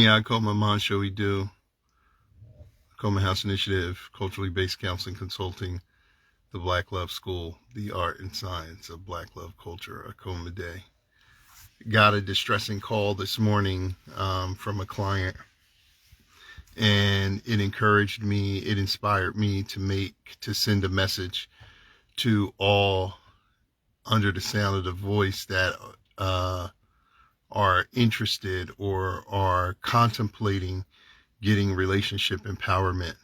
Akoma, Montsho, we do Akoma House Initiative, culturally based counseling, consulting, the Black Love School, the art and science of Black love culture, Akoma Day. Got a distressing call this morning from a client, and it encouraged me, it inspired me to send a message to all under the sound of the voice that are interested or are contemplating getting relationship empowerment,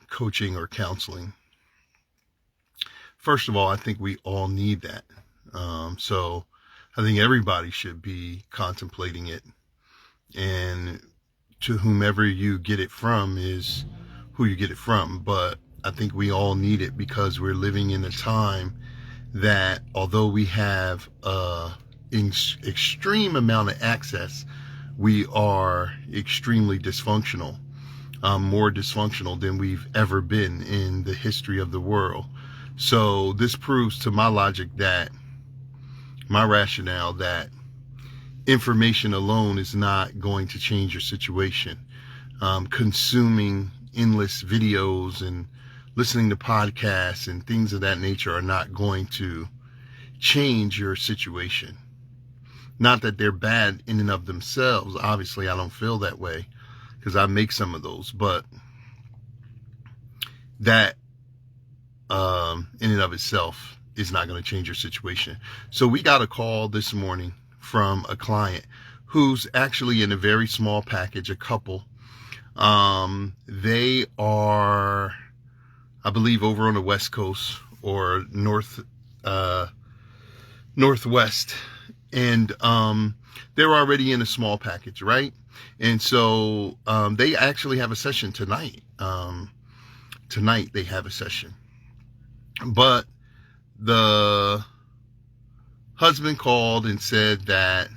coaching or counseling. First of all, I think we all need that. So I think everybody should be contemplating it, and to whomever you get it from is who you get it from. But I think we all need it because we're living in a time that, although we have extreme amount of access, we are extremely dysfunctional, more dysfunctional than we've ever been in the history of the world. So this proves to my logic, that my rationale, that information alone is not going to change your situation. Consuming endless videos and listening to podcasts and things of that nature are not going to change your situation. Not that they're bad in and of themselves. Obviously, I don't feel that way because I make some of those, but that in and of itself is not going to change your situation. So we got a call this morning from a client who's actually in a very small package, a couple. They are, I believe, over on the West Coast or Northwest. And they're already in a small package, right? And so they actually have a session tonight. Tonight they have a session. But the husband called and said that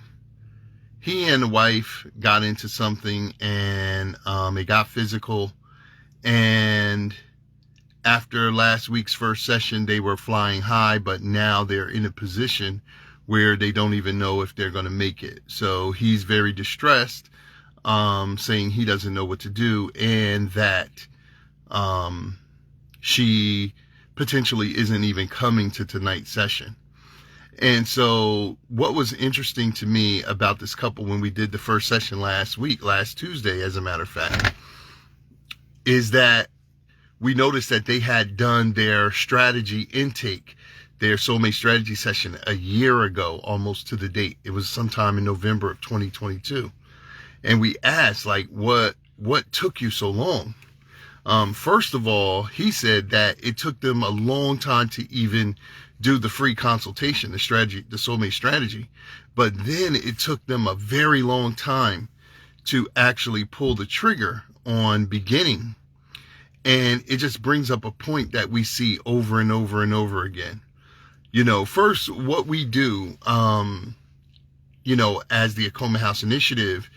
he and the wife got into something, and it got physical. And after last week's first session, they were flying high, but now they're in a position where they don't even know if they're going to make it. So he's very distressed, saying he doesn't know what to do, and that she potentially isn't even coming to tonight's session. And so what was interesting to me about this couple when we did the first session last Tuesday, as a matter of fact, is that we noticed that they had done their strategy intake, their soulmate strategy session, a year ago, almost to the date. It was sometime in November of 2022. And we asked, like, what took you so long? First of all, he said that it took them a long time to even do the free consultation, the soulmate strategy. But then it took them a very long time to actually pull the trigger on beginning. And it just brings up a point that we see over and over and over again. First, what we do, as the Akoma House Initiative,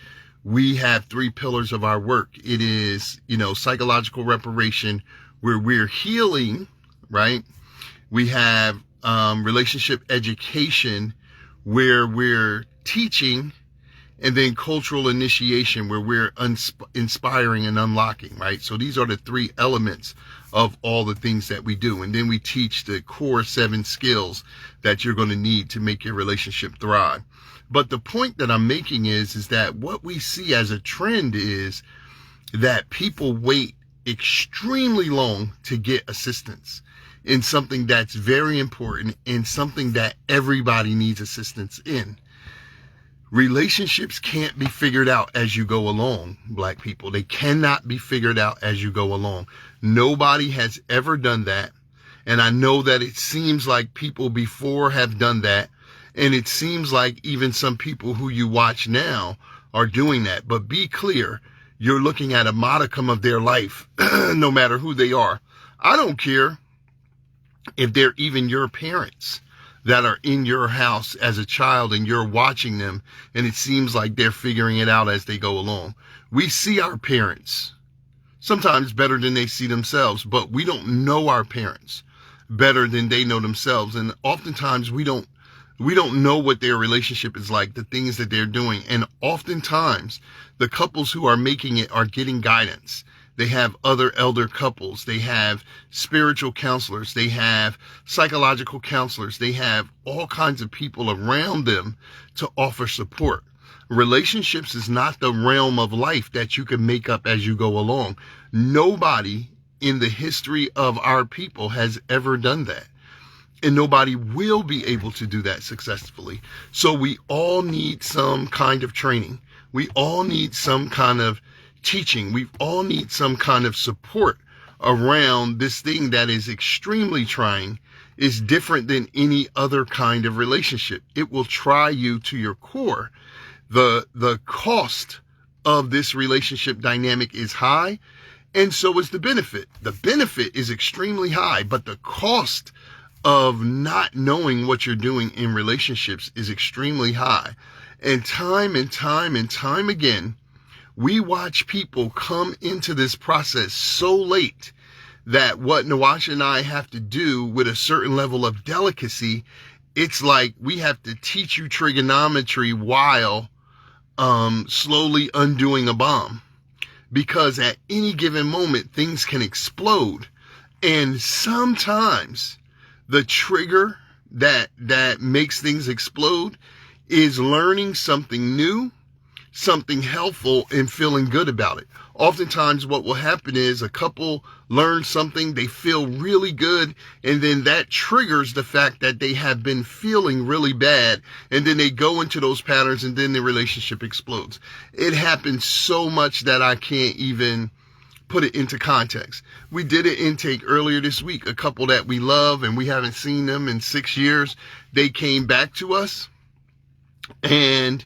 we have 3 pillars of our work. It is, psychological reparation, where we're healing, right? We have relationship education, where we're teaching, and then cultural initiation, where we're inspiring and unlocking, right? So these are the 3 elements of all the things that we do. And then we teach the core 7 skills that you're going to need to make your relationship thrive. But the point that I'm making is that what we see as a trend is that people wait extremely long to get assistance in something that's very important and something that everybody needs assistance in. Relationships can't be figured out as you go along, Black people. They cannot be figured out as you go along. Nobody has ever done that. And I know that it seems like people before have done that. And it seems like even some people who you watch now are doing that. But be clear, you're looking at a modicum of their life, no matter who they are. I don't care if they're even your parents that are in your house as a child and you're watching them, and it seems like they're figuring it out as they go along. We see our parents sometimes better than they see themselves, but we don't know our parents better than they know themselves. And oftentimes we don't We don't know what their relationship is like, the things that they're doing. And oftentimes the couples who are making it are getting guidance. They have other elder couples. They have spiritual counselors. They have psychological counselors. They have all kinds of people around them to offer support. Relationships is not the realm of life that you can make up as you go along. Nobody in the history of our people has ever done that. And nobody will be able to do that successfully. So we all need some kind of training. We all need some kind of teaching. We all need some kind of support around this thing that is extremely trying, is different than any other kind of relationship. It will try you to your core. The cost of this relationship dynamic is high, and so is the benefit. The benefit is extremely high, but the cost of not knowing what you're doing in relationships is extremely high. And time again, we watch people come into this process so late that what Nawash and I have to do with a certain level of delicacy, it's like we have to teach you trigonometry while slowly undoing a bomb. Because at any given moment, things can explode. And sometimes the trigger that makes things explode is learning something new, something helpful, and feeling good about it. Oftentimes what will happen is a couple learns something, they feel really good, and then that triggers the fact that they have been feeling really bad, and then they go into those patterns, and then the relationship explodes. It happens so much that I can't even put it into context. We did an intake earlier this week, a couple that we love and we haven't seen them in 6 years. They came back to us and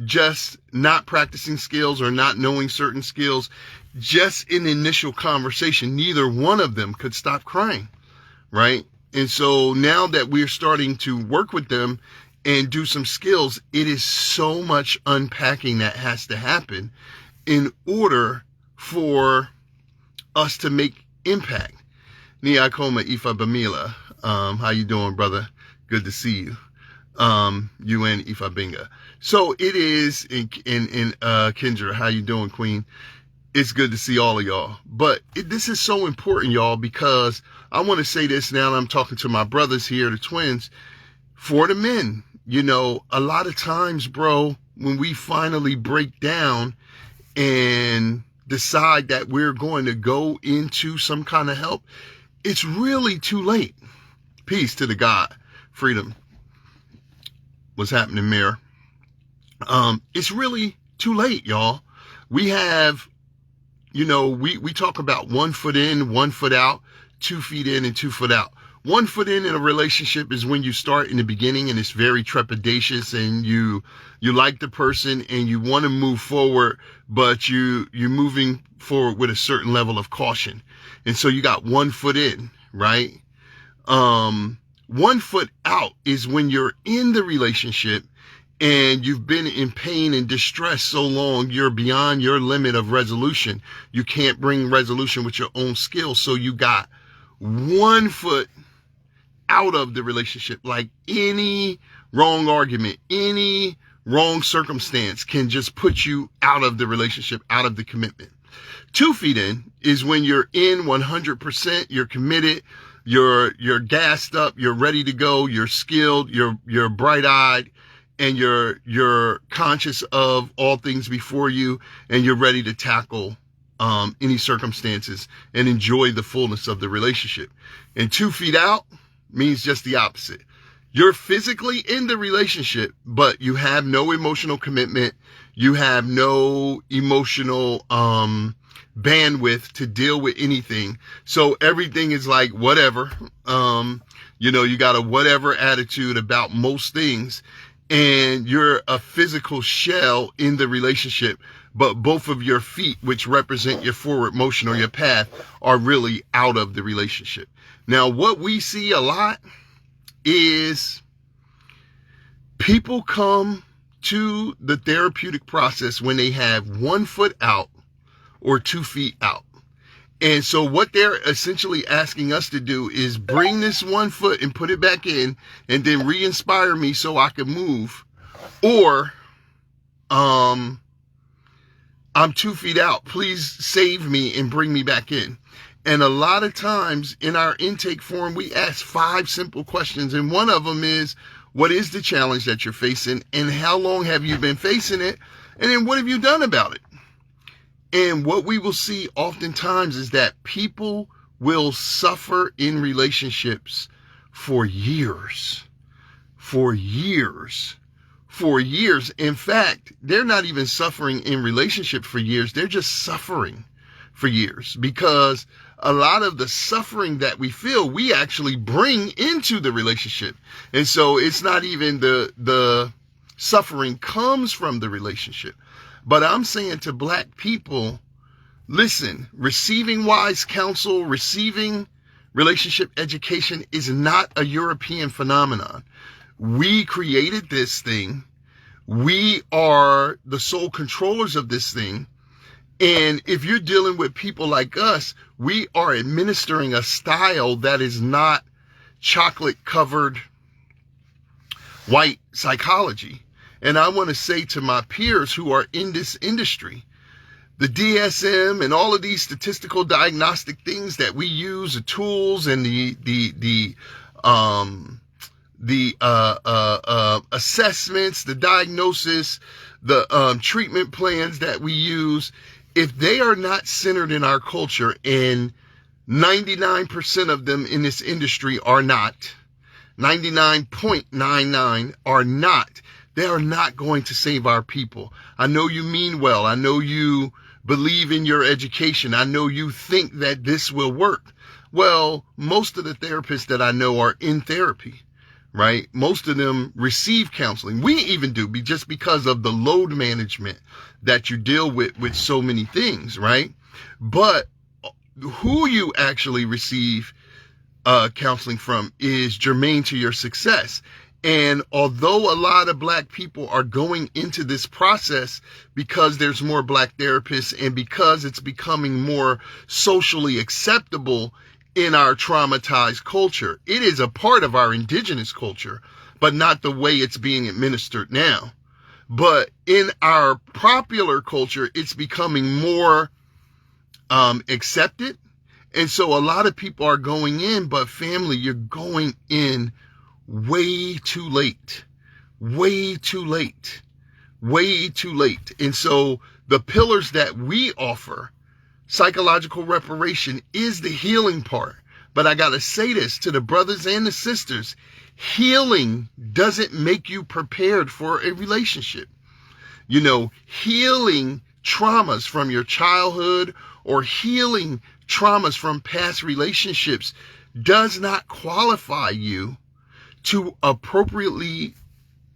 just not practicing skills or not knowing certain skills, just in initial conversation, neither one of them could stop crying, right? And so now that we're starting to work with them and do some skills, it is so much unpacking that has to happen in order for us to make impact. Ni Akoma Ifa Bamila. How you doing, brother? Good to see you. You and Ifa Binga. So it is in Kendra. How you doing, Queen? It's good to see all of y'all. But this is so important, y'all, because I want to say this now that I'm talking to my brothers here, the twins, for the men. You know, a lot of times, bro, when we finally break down and decide that we're going to go into some kind of help, it's really too late. Peace to the God. Freedom. What's happening, Mayor? It's really too late, y'all. We have, you know, we talk about 1 foot in, 1 foot out, 2 feet in and 2 foot out. 1 foot in a relationship is when you start in the beginning and it's very trepidatious and you like the person and you want to move forward, but you're moving forward with a certain level of caution. And so you got 1 foot in, right? 1 foot out is when you're in the relationship and you've been in pain and distress so long, you're beyond your limit of resolution. You can't bring resolution with your own skills. So you got 1 foot out of the relationship. Like any wrong argument, any wrong circumstance can just put you out of the relationship, out of the commitment. 2 feet in is when you're in 100%, you're committed, you're gassed up, you're ready to go, you're skilled, you're bright-eyed, and you're conscious of all things before you, and you're ready to tackle any circumstances and enjoy the fullness of the relationship. And 2 feet out means just the opposite. You're physically in the relationship, but you have no emotional commitment. You have no emotional bandwidth to deal with anything. So everything is like whatever. You know, you got a whatever attitude about most things, and you're a physical shell in the relationship, but both of your feet, which represent your forward motion or your path, are really out of the relationship. Now, what we see a lot is people come to the therapeutic process when they have 1 foot out or 2 feet out. And so what they're essentially asking us to do is bring this one foot and put it back in and then re-inspire me so I can move. Or, I'm 2 feet out. Please save me and bring me back in. And a lot of times in our intake form, we ask 5 simple questions. And one of them is, what is the challenge that you're facing? And how long have you been facing it? And then what have you done about it? And what we will see oftentimes is that people will suffer in relationships for years. For years. For years. In fact, they're not even suffering in relationship for years. They're just suffering for years, because a lot of the suffering that we feel, we actually bring into the relationship. And so it's not even the suffering comes from the relationship. But I'm saying to black people, listen, receiving wise counsel, receiving relationship education is not a European phenomenon. We created this thing. We are the sole controllers of this thing. And if you're dealing with people like us, we are administering a style that is not chocolate-covered white psychology. And I want to say to my peers who are in this industry, the DSM and all of these statistical diagnostic things that we use, the tools and the assessments, the diagnosis, the treatment plans that we use, if they are not centered in our culture, and 99% of them in this industry are not, 99.99 are not, they are not going to save our people. I know you mean well. I know you believe in your education. I know you think that this will work. Well, most of the therapists that I know are in therapy, right? Most of them receive counseling. We even do, just because of the load management that you deal with so many things, right? But who you actually receive counseling from is germane to your success. And although a lot of black people are going into this process because there's more black therapists and because it's becoming more socially acceptable in our traumatized culture, it is a part of our indigenous culture, but not the way it's being administered now. But in our popular culture, it's becoming more accepted. And so a lot of people are going in, but family, you're going in way too late, way too late, way too late. And so the pillars that we offer, psychological reparation, is the healing part. But I got to say this to the brothers and the sisters: healing doesn't make you prepared for a relationship. You know, healing traumas from your childhood or healing traumas from past relationships does not qualify you to appropriately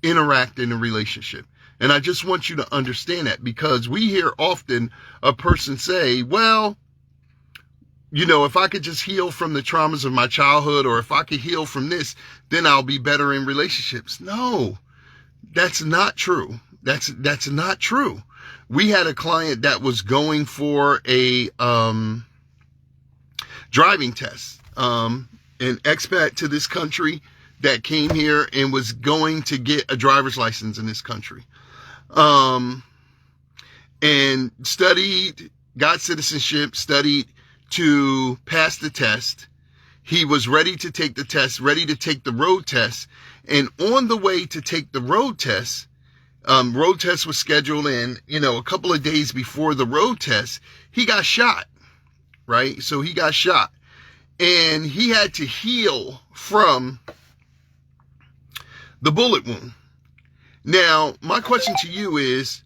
interact in a relationship. And I just want you to understand that, because we hear often a person say, well, you know, if I could just heal from the traumas of my childhood, or if I could heal from this, then I'll be better in relationships. No, that's not true. That's not true. We had a client that was going for a driving test, an expat to this country that came here and was going to get a driver's license in this country. And studied, got citizenship, studied to pass the test. He was ready to take the test, ready to take the road test. And on the way to take the road test was scheduled in, a couple of days before the road test, he got shot, right? So he got shot, and he had to heal from the bullet wound. Now, my question to you is,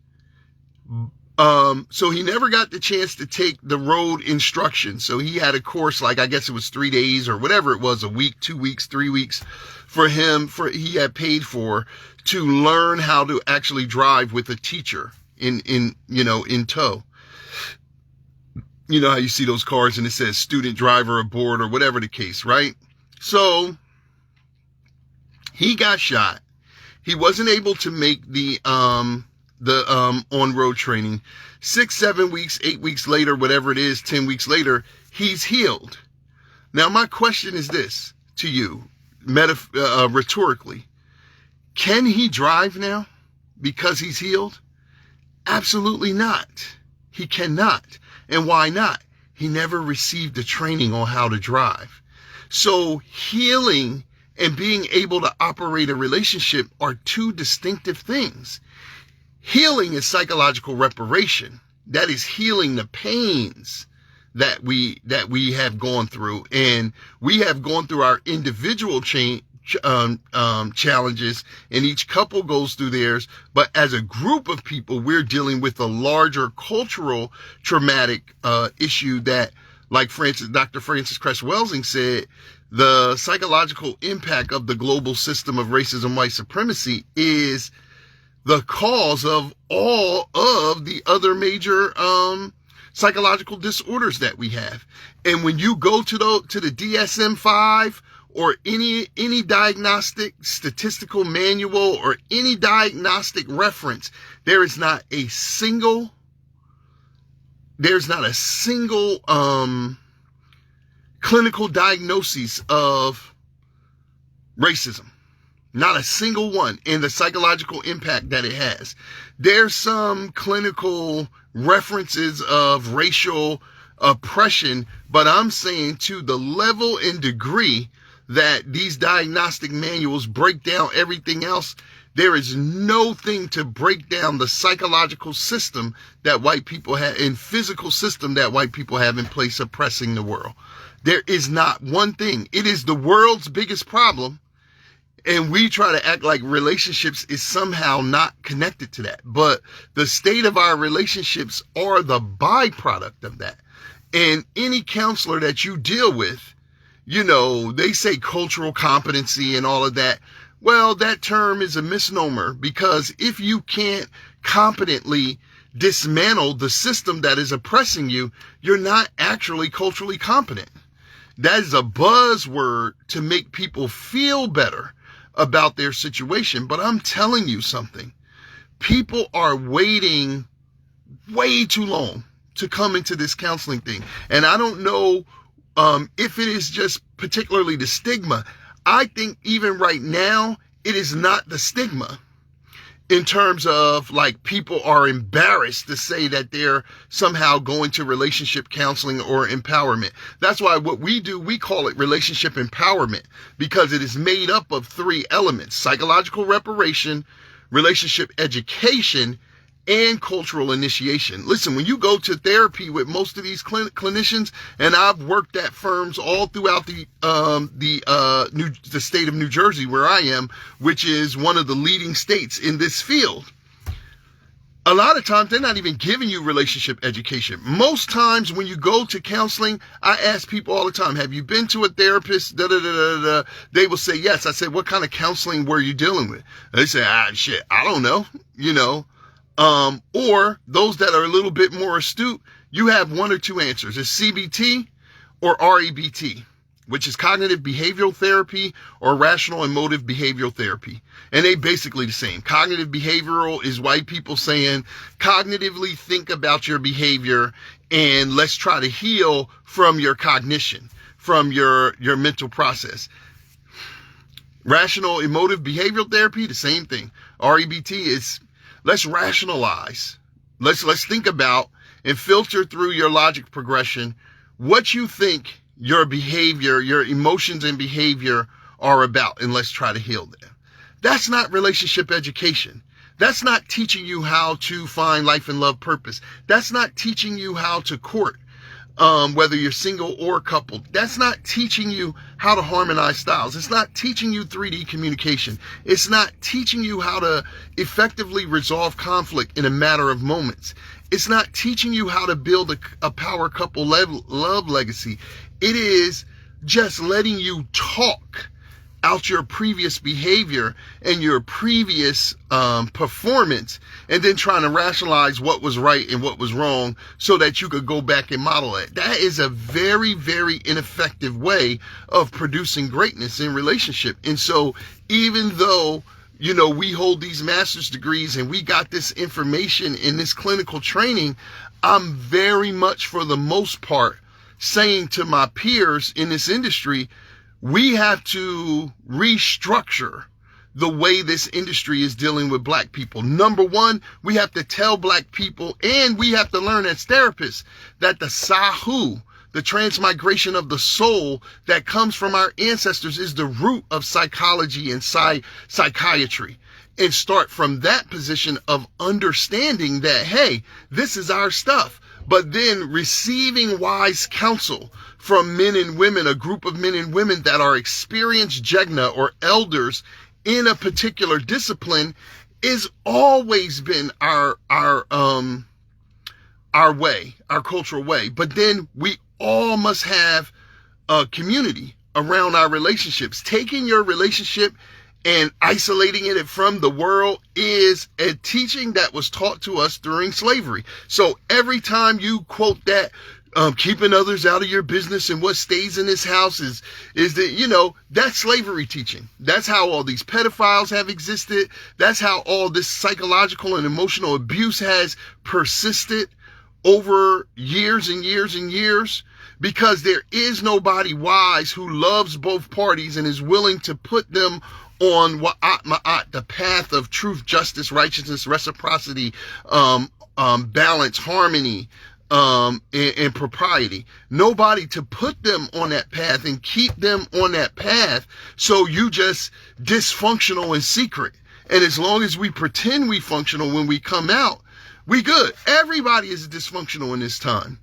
so he never got the chance to take the road instruction. So he had a course, like, I guess it was 3 days or whatever it was, a week, 2 weeks, 3 weeks for him, he had paid for, to learn how to actually drive with a teacher in tow. You know how you see those cars and it says student driver aboard or whatever the case, right? So he got shot. He wasn't able to make the on-road training. 6, 7 weeks, 8 weeks later, whatever it is, 10 weeks later, he's healed. Now, my question is this to you, rhetorically. Can he drive now because he's healed? Absolutely not. He cannot. And why not? He never received the training on how to drive. So healing and being able to operate a relationship are two distinctive things. Healing is psychological reparation. That is healing the pains that we have gone through, and we have gone through our individual challenges, and each couple goes through theirs. But as a group of people, we're dealing with a larger cultural traumatic issue that, like Dr. Frances Cress Welsing said, the psychological impact of the global system of racism, white supremacy is the cause of all of the other major psychological disorders that we have. And when you go to the DSM-5 or any diagnostic statistical manual or any diagnostic reference, there's not a single clinical diagnosis of racism. Not a single one, and the psychological impact that it has. There's some clinical references of racial oppression, but I'm saying to the level and degree that these diagnostic manuals break down everything else, there is no thing to break down the psychological system that white people have and physical system that white people have in place oppressing the world. There is not one thing. It is the world's biggest problem. And we try to act like relationships is somehow not connected to that. But the state of our relationships are the byproduct of that. And any counselor that you deal with, you know, they say cultural competency and all of that. Well, that term is a misnomer, because if you can't competently dismantle the system that is oppressing you, you're not actually culturally competent. That is a buzzword to make people feel better about their situation. But I'm telling you something. People are waiting way too long to come into this counseling thing. And I don't know if it is just particularly the stigma. I think even right now, it is not the stigma in terms of like people are embarrassed to say that they're somehow going to relationship counseling or empowerment. That's why what we do, we call it relationship empowerment, because it is made up of three elements: psychological reparation, relationship education, and cultural initiation. Listen, when you go to therapy with most of these clinicians, and I've worked at firms all throughout the state of New Jersey, where I am, which is one of the leading states in this field. A lot of times they're not even giving you relationship education. Most times when you go to counseling, I ask people all the time, have you been to a therapist? They will say yes. I said, what kind of counseling were you dealing with? And they say, shit, I don't know, you know. Or those that are a little bit more astute, you have one or two answers. It's CBT or REBT, which is cognitive behavioral therapy or rational emotive behavioral therapy. And they basically the same. Cognitive behavioral is white people saying, cognitively think about your behavior and let's try to heal from your cognition, from your mental process. Rational emotive behavioral therapy, the same thing. REBT is let's rationalize. Let's think about and filter through your logic progression what you think your behavior, your emotions and behavior are about, and let's try to heal them. That's not relationship education. That's not teaching you how to find life and love purpose. That's not teaching you how to court, whether you're single or coupled. That's not teaching you how to harmonize styles. It's not teaching you 3D communication. It's not teaching you how to effectively resolve conflict in a matter of moments. It's not teaching you how to build a power couple love legacy. It is just letting you talk out your previous behavior and your previous performance, and then trying to rationalize what was right and what was wrong so that you could go back and model it. That is a very, very ineffective way of producing greatness in relationship. And so even though, you know, we hold these master's degrees and we got this information in this clinical training, I'm very much, for the most part, saying to my peers in this industry, we have to restructure the way this industry is dealing with black people. Number one, we have to tell black people, and we have to learn as therapists, that the Sahu, the transmigration of the soul that comes from our ancestors, is the root of psychology and psychiatry. And start from that position of understanding that, hey, this is our stuff. But then receiving wise counsel from men and women, a group of men and women that are experienced jegna or elders in a particular discipline, is always been our way, our cultural way. But then we all must have a community around our relationships. Taking your relationship and isolating it from the world is a teaching that was taught to us during slavery. So every time you quote that, keeping others out of your business and what stays in this house is that, that's slavery teaching. That's how all these pedophiles have existed. That's how all this psychological and emotional abuse has persisted over years and years and years, because there is nobody wise who loves both parties and is willing to put them on the path of truth, justice, righteousness, reciprocity, balance, harmony, and propriety. Nobody to put them on that path and keep them on that path, so you just dysfunctional in secret. And as long as we pretend we functional when we come out, we good. Everybody is dysfunctional in this time.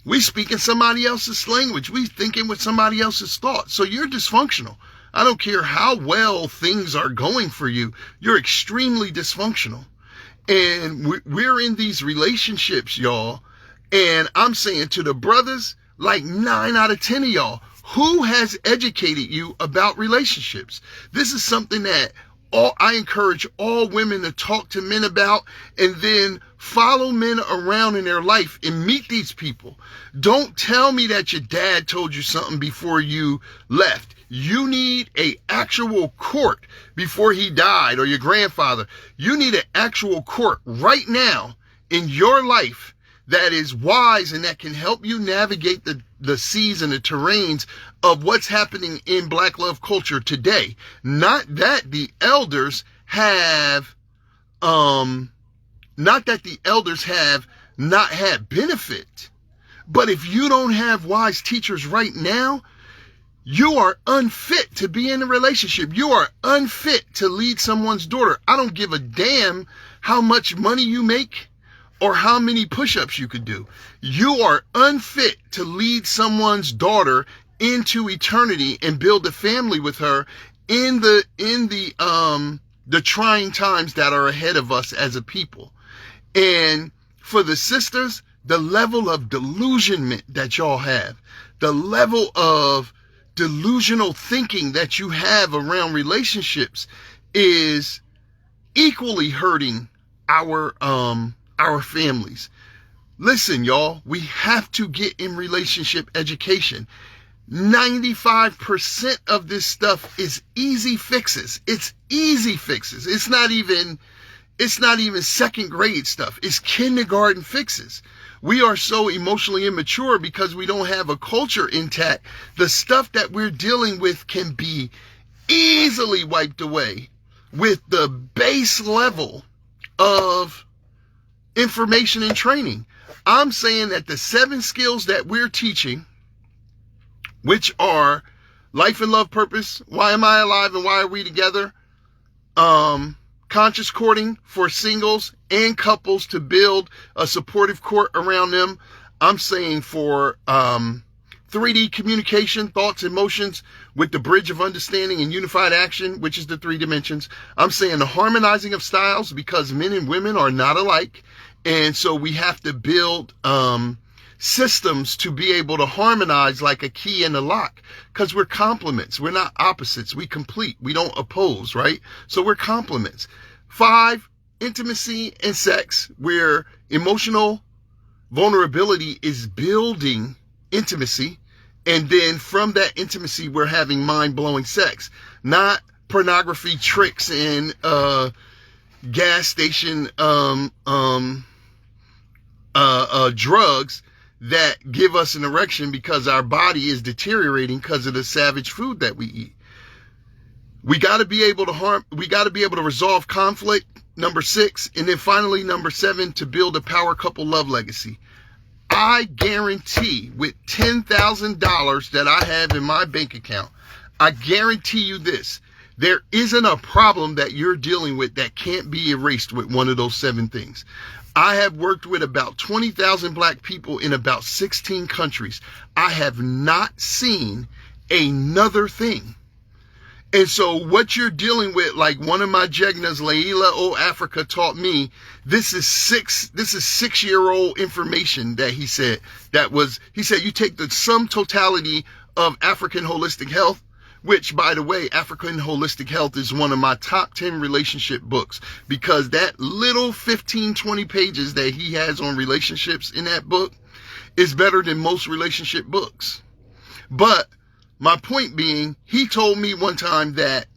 We speaking somebody else's language. We thinking with somebody else's thoughts. So you're dysfunctional. I don't care how well things are going for you. You're extremely dysfunctional. And we're in these relationships, y'all. And I'm saying to the brothers, like 9 out of 10 of y'all, who has educated you about relationships? This is something that I encourage all women to talk to men about, and then follow men around in their life and meet these people. Don't tell me that your dad told you something before you left. You need an actual court before he died, or your grandfather. You need an actual court right now in your life that is wise and that can help you navigate the seas and the terrains of what's happening in Black love culture today. Not that the elders have not had benefit, but if you don't have wise teachers right now, you are unfit to be in a relationship. You are unfit to lead someone's daughter. I don't give a damn how much money you make or how many push-ups you could do. You are unfit to lead someone's daughter into eternity and build a family with her in the trying times that are ahead of us as a people. And for the sisters, the level of delusionment that y'all have, the level of delusional thinking that you have around relationships is equally hurting our families. Listen, y'all, we have to get in relationship education. 95% of this stuff is easy fixes. It's easy fixes. It's not even second grade stuff. It's kindergarten fixes. We are so emotionally immature because we don't have a culture intact. The stuff that we're dealing with can be easily wiped away with the base level of information and training. I'm saying that the 7 skills that we're teaching, which are life and love purpose, why am I alive and why are we together, conscious courting for singles and couples to build a supportive court around them. I'm saying for 3D communication, thoughts, emotions with the bridge of understanding and unified action, which is the 3 dimensions. I'm saying the harmonizing of styles, because men and women are not alike. And so we have to build systems to be able to harmonize like a key and a lock, because we're complements. We're not opposites. We complete. We don't oppose, right? So we're complements. 5, intimacy and sex, where emotional vulnerability is building intimacy. And then from that intimacy, we're having mind-blowing sex, not pornography, tricks, and gas station drugs that give us an erection because our body is deteriorating because of the savage food that we eat. We got to be able to resolve conflict, number 6, and then finally number 7, to build a power couple love legacy. I guarantee with $10,000 that I have in my bank account, I guarantee you this, there isn't a problem that you're dealing with that can't be erased with one of those 7 things. I have worked with about 20,000 black people in about 16 countries. I have not seen another thing. And so what you're dealing with, like one of my jegnas, Leila O Africa, taught me, this is 6-year-old information that he said, you take the sum totality of African holistic health, which, by the way, African Holistic Health is one of my top 10 relationship books, because that little 15, 20 pages that he has on relationships in that book is better than most relationship books. But my point being, he told me one time that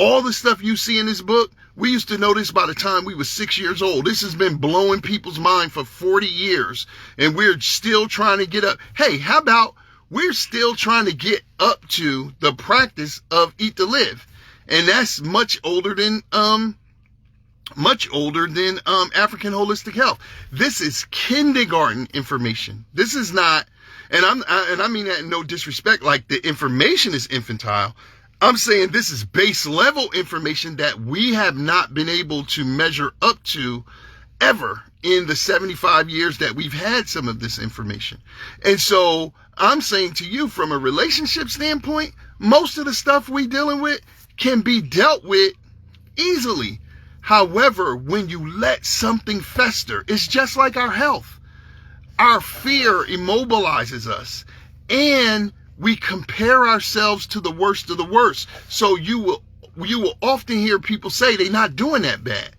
all the stuff you see in this book, we used to know this by the time we were 6 years old. This has been blowing people's mind for 40 years, and we're still trying to get up. Hey, how about we're still trying to get up to the practice of Eat to Live? And that's much older than African Holistic Health. This is kindergarten information. This is not, and I mean that in no disrespect, like the information is infantile. I'm saying this is base level information that we have not been able to measure up to ever in the 75 years that we've had some of this information. And so I'm saying to you, from a relationship standpoint, most of the stuff we dealing with can be dealt with easily. However, when you let something fester, it's just like our health. Our fear immobilizes us, and we compare ourselves to the worst of the worst. So you will often hear people say they're not doing that bad.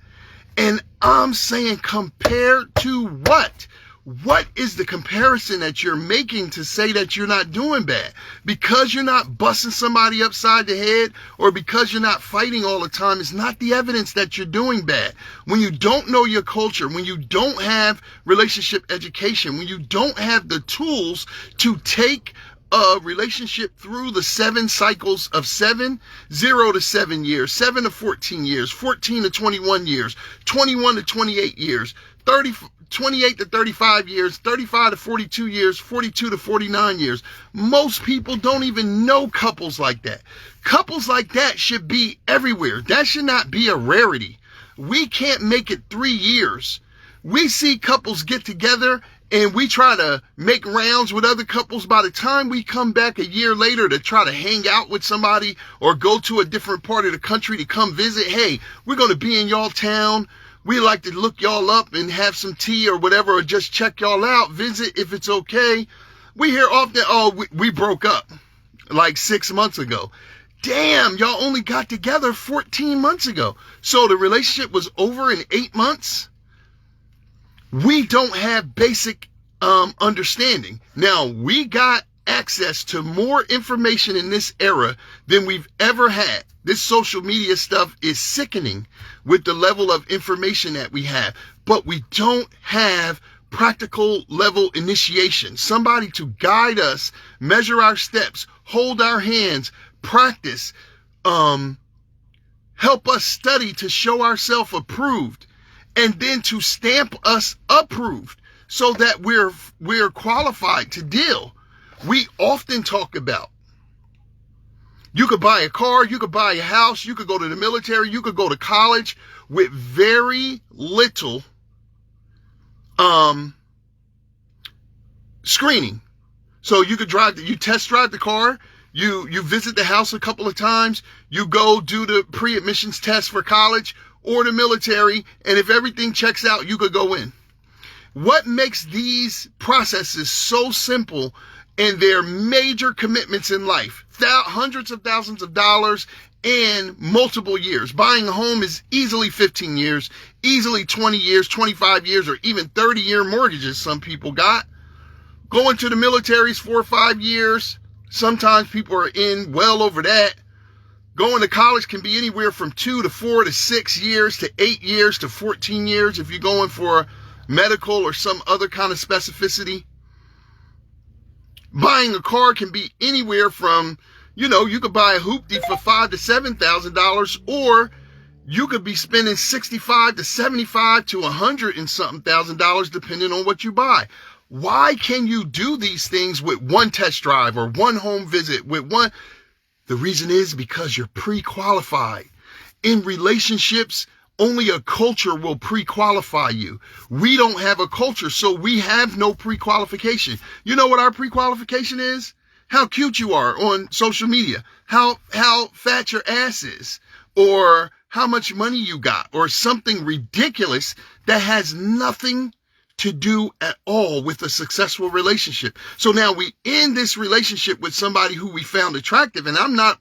And I'm saying, compared to what? What is the comparison that you're making to say that you're not doing bad? Because you're not busting somebody upside the head, or because you're not fighting all the time, is not the evidence that you're doing bad. When you don't know your culture, when you don't have relationship education, when you don't have the tools to take a relationship through the 7 cycles of 7, 0 to 7 years, 7 to 14 years, 14 to 21 years, 21 to 28 years, 28 to 35 years, 35 to 42 years, 42 to 49 years. Most people don't even know couples like that. Couples like that should be everywhere. That should not be a rarity. We can't make it 3 years. We see couples get together and we try to make rounds with other couples. By the time we come back a year later to try to hang out with somebody or go to a different part of the country to come visit, hey, we're going to be in y'all town. We like to look y'all up and have some tea or whatever, or just check y'all out, visit if it's okay. We hear often, oh, we broke up like 6 months ago. Damn, y'all only got together 14 months ago. So the relationship was over in 8 months? We don't have basic understanding. Now, we got access to more information in this era than we've ever had. This social media stuff is sickening with the level of information that we have, but we don't have practical level initiation. Somebody to guide us, measure our steps, hold our hands, practice, help us study to show ourselves approved, and then to stamp us approved so that we're qualified to deal. We often talk about, you could buy a car, you could buy a house, you could go to the military, you could go to college with very little screening. So you could you test drive the car, you visit the house a couple of times, you go do the pre-admissions test for college or the military, and if everything checks out, you could go in. What makes these processes so simple, and their major commitments in life, hundreds of thousands of dollars and multiple years? Buying a home is easily 15 years, easily 20 years, 25 years, or even 30-year mortgages some people got. Going to the military is 4 or 5 years. Sometimes people are in well over that. Going to college can be anywhere from 2 to 4 to 6 years to 8 years to 14 years if you're going for medical or some other kind of specificity. Buying a car can be anywhere from, you could buy a hoopty for $5,000 to $7,000, or you could be spending $65,000 to $75,000 to $100,000 and something $1,000 depending on what you buy. Why can you do these things with one test drive or one home visit with one? The reason is because you're pre-qualified. In relationships, only a culture will pre-qualify you. We don't have a culture, so we have no pre-qualification. You know what our pre-qualification is? How cute you are on social media, how fat your ass is, or how much money you got, or something ridiculous that has nothing to do at all with a successful relationship. So now we end this relationship with somebody who we found attractive, and I'm not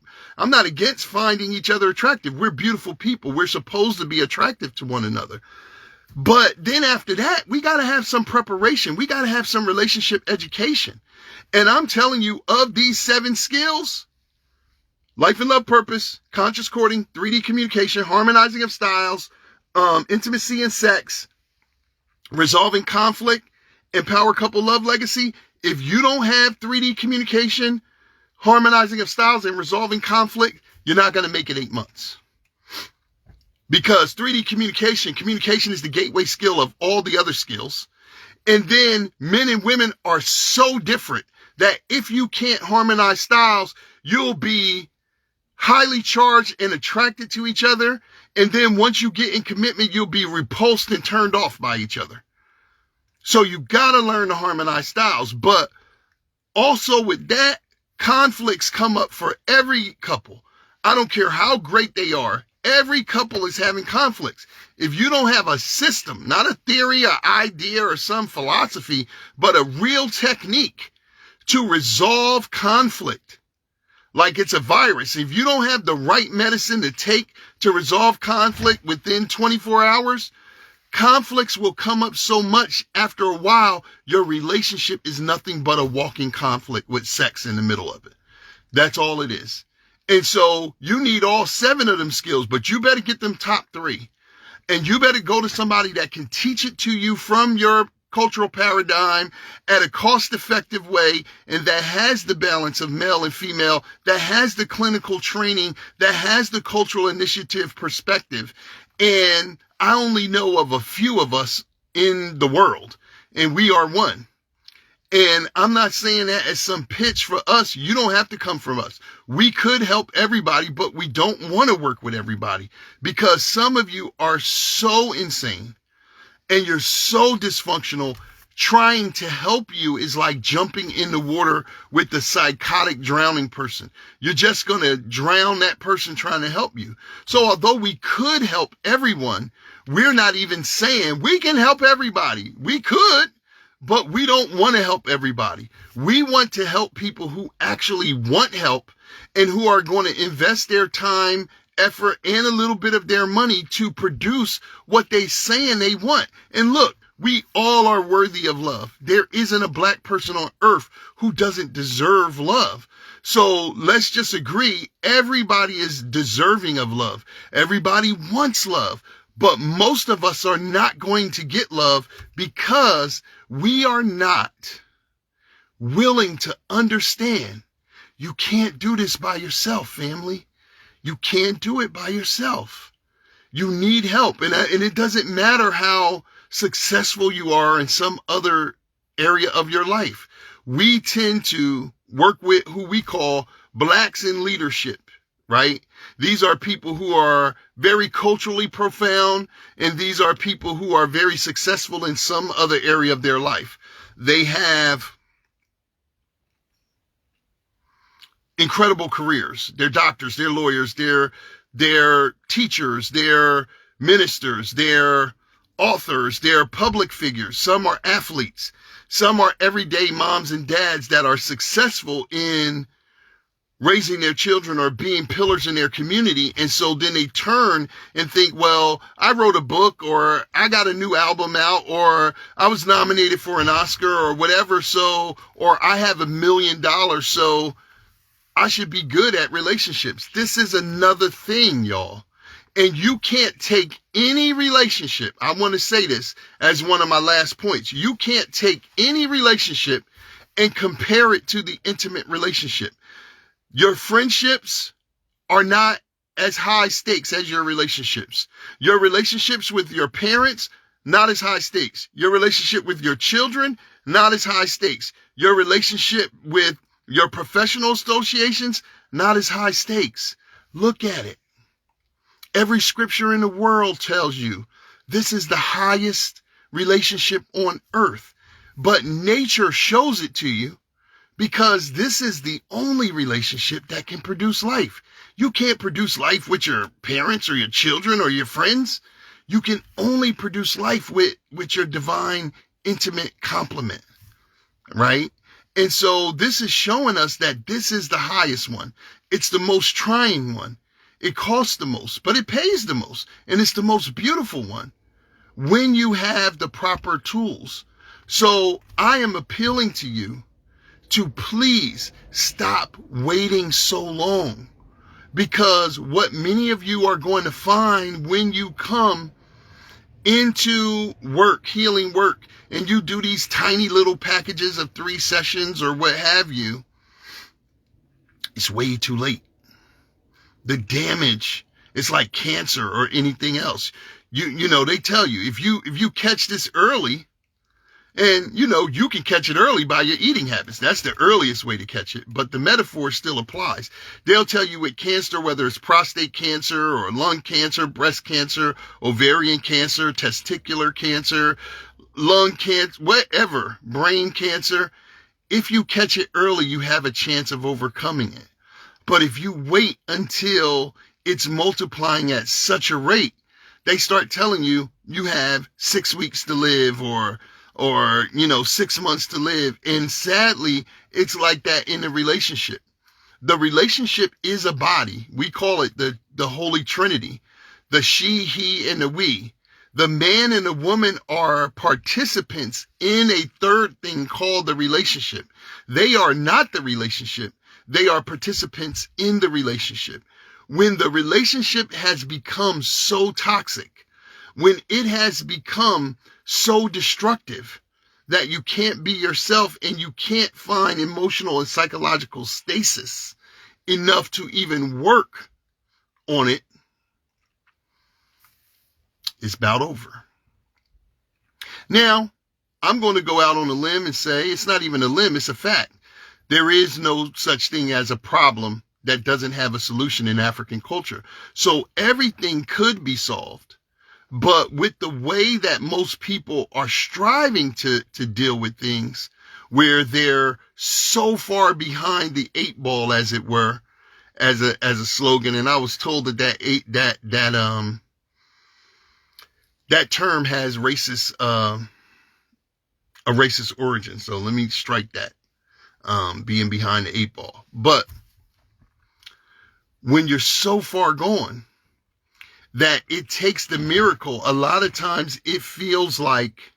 against finding each other attractive. We're beautiful people. We're supposed to be attractive to one another. But then after that, we got to have some preparation. We got to have some relationship education. And I'm telling you, of these 7 skills, life and love purpose, conscious courting, 3D communication, harmonizing of styles, intimacy and sex, resolving conflict, and power couple love legacy. If you don't have 3D communication, harmonizing of styles, and resolving conflict, you're not going to make it 8 months. Because 3D communication is the gateway skill of all the other skills. And then men and women are so different that if you can't harmonize styles, you'll be highly charged and attracted to each other. And then once you get in commitment, you'll be repulsed and turned off by each other. So you got to learn to harmonize styles. But also with that, conflicts come up for every couple. I don't care how great they are. Every couple is having conflicts. If you don't have a system, not a theory, an idea, or some philosophy, but a real technique to resolve conflict, like it's a virus. If you don't have the right medicine to take to resolve conflict within 24 hours, conflicts will come up so much after a while, your relationship is nothing but a walking conflict with sex in the middle of it. That's all it is. And so you need all 7 of them skills, but you better get them top 3. And you better go to somebody that can teach it to you from your cultural paradigm at a cost-effective way, and that has the balance of male and female, that has the clinical training, that has the cultural initiative perspective. And I only know of a few of us in the world, and we are one. And I'm not saying that as some pitch for us. You don't have to come from us. We could help everybody, but we don't want to work with everybody because some of you are so insane and you're so dysfunctional. Trying to help you is like jumping in the water with the psychotic drowning person. You're just going to drown that person trying to help you. So although we could help everyone, we're not even saying we can help everybody. We could, but we don't want to help everybody. We want to help people who actually want help and who are going to invest their time, effort, and a little bit of their money to produce what they saying they want. And look, we all are worthy of love. There isn't a black person on earth who doesn't deserve love. So let's just agree, everybody is deserving of love. Everybody wants love. But most of us are not going to get love because we are not willing to understand. You can't do this by yourself, family. You can't do it by yourself. You need help. And it doesn't matter how successful you are in some other area of your life. We tend to work with who we call blacks in leadership, right? These are people who are very culturally profound, and these are people who are very successful in some other area of their life. They have incredible careers. They're doctors, they're lawyers, they're teachers, they're ministers, they're authors, they're public figures. Some are athletes. Some are everyday moms and dads that are successful in raising their children or being pillars in their community. And so then they turn and think, well, I wrote a book, or I got a new album out, or I was nominated for an Oscar or whatever. So, or I have $1 million. So I should be good at relationships. This is another thing, y'all. And you can't take any relationship. I want to say this as one of my last points. You can't take any relationship and compare it to the intimate relationship. Your friendships are not as high stakes as your relationships. Your relationships with your parents, not as high stakes. Your relationship with your children, not as high stakes. Your relationship with your professional associations, not as high stakes. Look at it. Every scripture in the world tells you this is the highest relationship on earth. But nature shows it to you because this is the only relationship that can produce life. You can't produce life with your parents or your children or your friends. You can only produce life with your divine, intimate complement, right? And so this is showing us that this is the highest one. It's the most trying one. It costs the most, but it pays the most. And it's the most beautiful one when you have the proper tools. So I am appealing to you to please stop waiting so long, because what many of you are going to find when you come into work, healing work, and you do these tiny little packages of 3 sessions or what have you, it's way too late. The damage is like cancer or anything else. You know, they tell you if you catch this early, and you can catch it early by your eating habits. That's the earliest way to catch it, but the metaphor still applies. They'll tell you with cancer, whether it's prostate cancer or lung cancer, breast cancer, ovarian cancer, testicular cancer, lung cancer, whatever, brain cancer, if you catch it early, you have a chance of overcoming it. But if you wait until it's multiplying at such a rate, they start telling you you have 6 weeks to live or 6 months to live. And sadly, it's like that in the relationship. The relationship is a body. We call it the Holy Trinity, the she, he, and the we. The man and the woman are participants in a third thing called the relationship. They are not the relationship. They are participants in the relationship. When the relationship has become so toxic, when it has become so destructive that you can't be yourself and you can't find emotional and psychological stasis enough to even work on it, it's about over. Now, I'm going to go out on a limb and say it's not even a limb, it's a fact. There is no such thing as a problem that doesn't have a solution in African culture. So everything could be solved. But with the way that most people are striving to deal with things, where they're so far behind the 8 ball, as it were, as a slogan, and I was told that term has a racist origin. So let me strike that, being behind the 8 ball. But when you're so far gone that it takes the miracle, a lot of times it feels like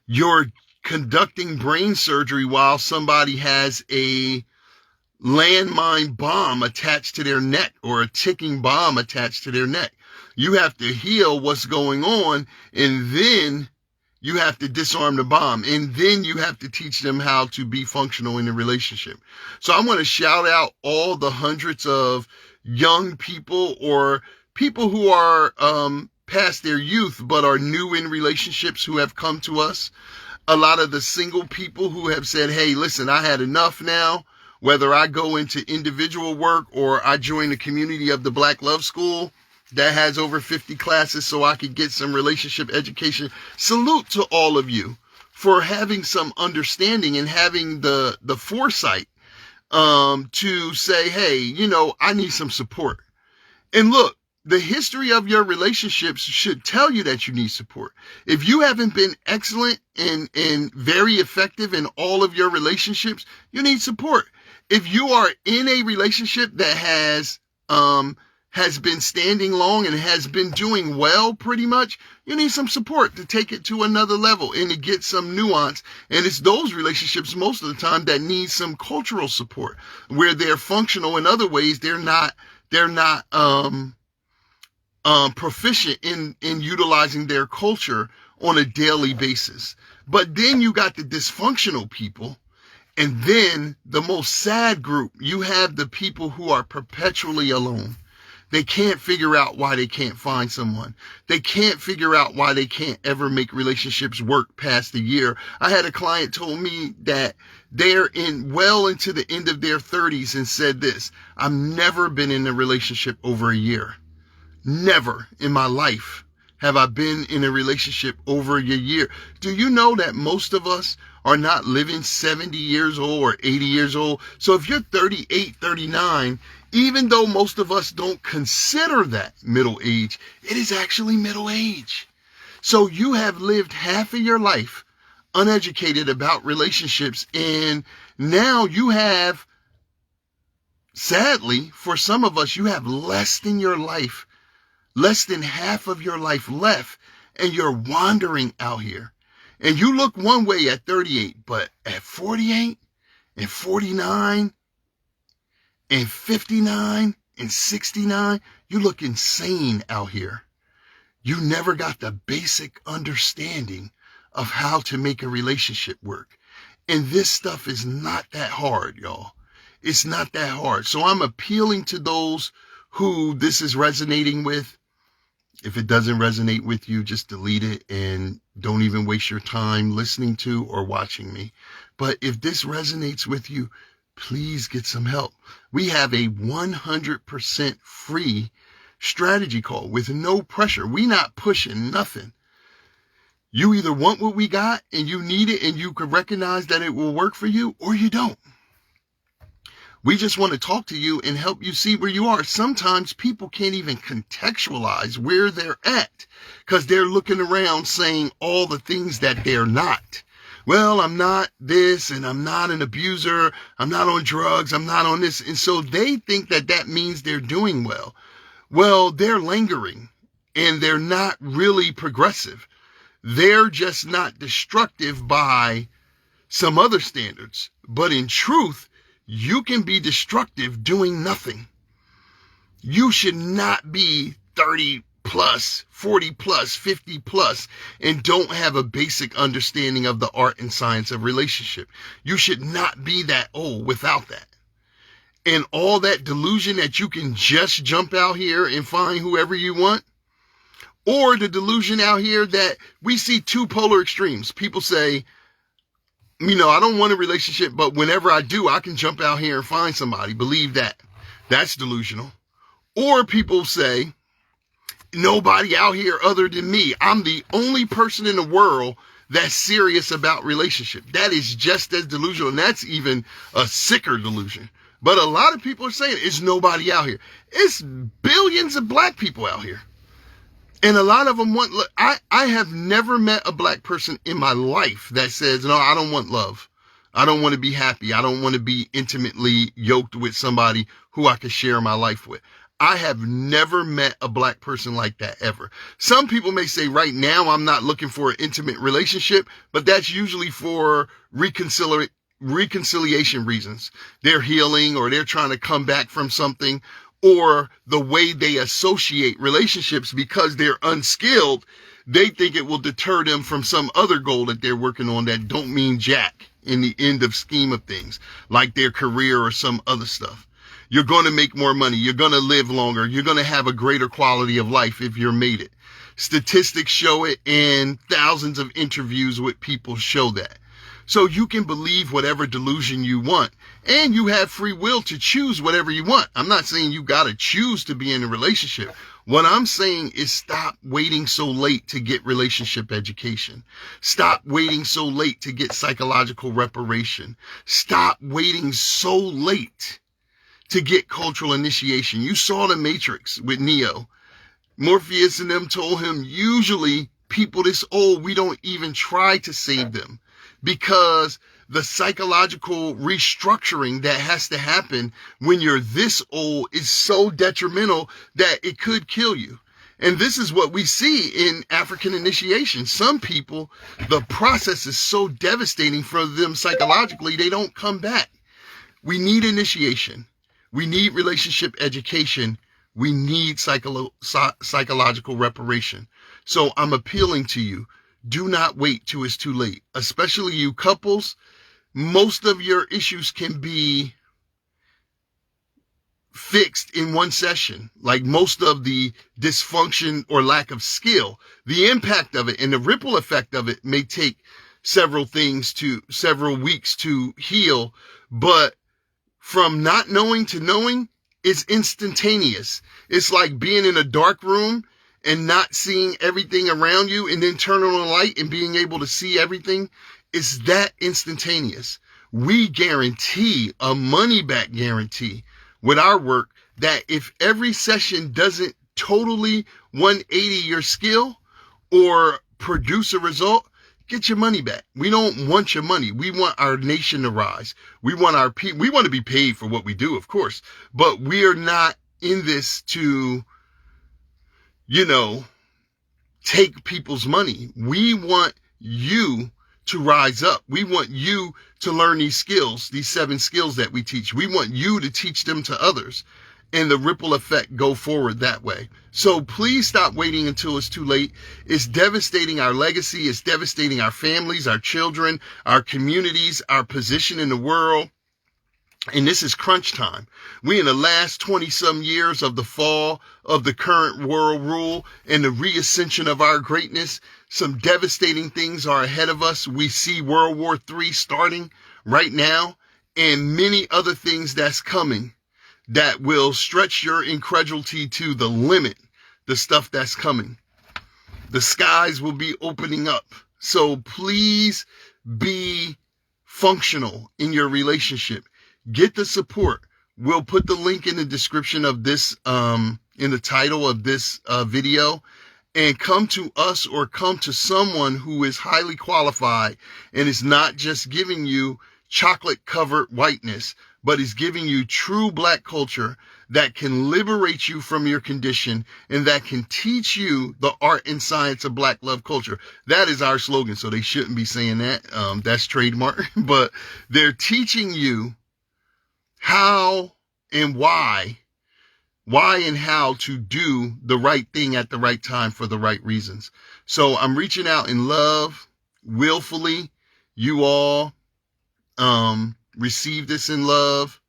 you're conducting brain surgery while somebody has a landmine bomb attached to their neck or a ticking bomb attached to their neck. You have to heal what's going on, and then you have to disarm the bomb, and then you have to teach them how to be functional in a relationship. So I want to shout out all the hundreds of young people or people who are past their youth but are new in relationships who have come to us. A lot of the single people who have said, hey, listen, I had enough now. Whether I go into individual work or I join the community of the Black Love School that has over 50 classes so I could get some relationship education. Salute to all of you for having some understanding and having the foresight to say, hey, I need some support. And look, the history of your relationships should tell you that you need support. If you haven't been excellent and very effective in all of your relationships, you need support. If you are in a relationship that has been standing long and has been doing well pretty much, you need some support to take it to another level and to get some nuance. And it's those relationships most of the time that need some cultural support, where they're functional in other ways. They're not proficient in utilizing their culture on a daily basis. But then you got the dysfunctional people. And then the most sad group, you have the people who are perpetually alone. They can't figure out why they can't find someone. They can't figure out why they can't ever make relationships work past a year. I had a client told me that they're well into the end of their 30s and said this: I've never been in a relationship over a year. Never in my life have I been in a relationship over a year. Do you know that most of us are not living 70 years old or 80 years old? So if you're 38, 39, even though most of us don't consider that middle age, it is actually middle age. So you have lived half of your life uneducated about relationships, and now you have, sadly, for some of us, you have less than half of your life left, and you're wandering out here. And you look one way at 38, but at 48 and 49 and 59 and 69, you look insane out here. You never got the basic understanding of how to make a relationship work. And this stuff is not that hard, y'all. It's not that hard. So I'm appealing to those who this is resonating with. If it doesn't resonate with you, just delete it and don't even waste your time listening to or watching me. But if this resonates with you, please get some help. We have a 100% free strategy call with no pressure. We not pushing nothing. You either want what we got and you need it and you can recognize that it will work for you, or you don't. We just want to talk to you and help you see where you are. Sometimes people can't even contextualize where they're at because they're looking around saying all the things that they're not. Well, I'm not this, and I'm not an abuser. I'm not on drugs. I'm not on this. And so they think that that means they're doing well. Well, they're lingering and they're not really progressive. They're just not destructive by some other standards. But in truth, you can be destructive doing nothing. You should not be 30 plus, 40 plus, 50 plus, and don't have a basic understanding of the art and science of relationship. You should not be that old without that. And all that delusion that you can just jump out here and find whoever you want, or the delusion out here that we see two polar extremes. People say, I don't want a relationship, but whenever I do, I can jump out here and find somebody. Believe that. That's delusional. Or people say, nobody out here other than me. I'm the only person in the world that's serious about relationship. That is just as delusional. And that's even a sicker delusion. But a lot of people are saying it's nobody out here. It's billions of black people out here. And a lot of them want, I have never met a black person in my life that says, no, I don't want love. I don't want to be happy. I don't want to be intimately yoked with somebody who I could share my life with. I have never met a black person like that ever. Some people may say right now I'm not looking for an intimate relationship, but that's usually for reconciliation reasons. They're healing, or they're trying to come back from something, or the way they associate relationships because they're unskilled. They think it will deter them from some other goal that they're working on that don't mean jack in the end of scheme of things, like their career or some other stuff. You're going to make more money. You're going to live longer. You're going to have a greater quality of life if you're made it. Statistics show it, and thousands of interviews with people show that. So you can believe whatever delusion you want, and you have free will to choose whatever you want. I'm not saying you got to choose to be in a relationship. What I'm saying is stop waiting so late to get relationship education. Stop waiting so late to get psychological reparation. Stop waiting so late to get cultural initiation. You saw The Matrix with Neo. Morpheus and them told him, usually people this old, we don't even try to save them, because the psychological restructuring that has to happen when you're this old is so detrimental that it could kill you. And this is what we see in African initiation. Some people, the process is so devastating for them psychologically, they don't come back. We need initiation. We need relationship education. We need psychological reparation. So I'm appealing to you. Do not wait till it's too late, especially you couples. Most of your issues can be fixed in one session. Like most of the dysfunction or lack of skill, the impact of it and the ripple effect of it may take several weeks to heal, but from not knowing to knowing is instantaneous. It's like being in a dark room and not seeing everything around you and then turning on a light and being able to see everything. It's that instantaneous. We guarantee a money back guarantee with our work that if every session doesn't totally 180 your skill or produce a result, get your money back. We don't want your money. We want our nation to rise. We want our people. We want to be paid for what we do, of course, but we are not in this to, take people's money. We want you to rise up. We want you to learn these skills, these 7 skills that we teach. We want you to teach them to others and the ripple effect go forward that way. So please stop waiting until it's too late. It's devastating our legacy. It's devastating our families, our children, our communities, our position in the world. And this is crunch time. We in the last 20-some years of the fall of the current world rule and the reascension of our greatness. Some devastating things are ahead of us. We see World War III starting right now and many other things that's coming that will stretch your incredulity to the limit, the stuff that's coming. The skies will be opening up. So please be functional in your relationship. Get the support. We'll put the link in the description of this, in the title of this video. And come to us or come to someone who is highly qualified and is not just giving you chocolate-covered whiteness, but is giving you true black culture that can liberate you from your condition and that can teach you the art and science of black love culture. That is our slogan, so they shouldn't be saying that. That's trademark. But they're teaching you how and why and how to do the right thing at the right time for the right reasons. So I'm reaching out in love, willfully. You all receive this in love.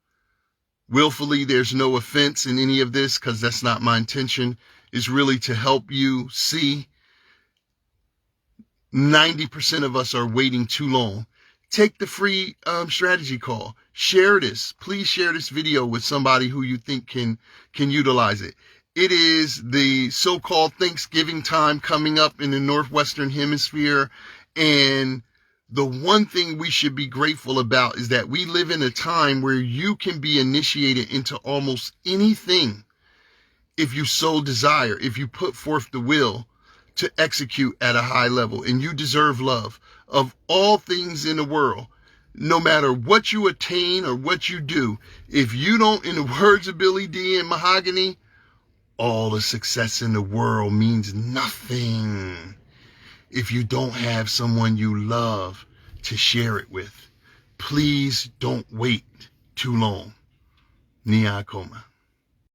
Willfully, there's no offense in any of this because that's not my intention. It's really to help you see 90% of us are waiting too long. Take the free strategy call. Share this. Please share this video with somebody who you think can utilize it. It is the so-called Thanksgiving time coming up in the Northwestern Hemisphere. And the one thing we should be grateful about is that we live in a time where you can be initiated into almost anything if you so desire, if you put forth the will to execute at a high level. And you deserve love. Of all things in the world, no matter what you attain or what you do, if you don't, in the words of Billy D and Mahogany, all the success in the world means nothing if you don't have someone you love to share it with. Please don't wait too long. Akoma.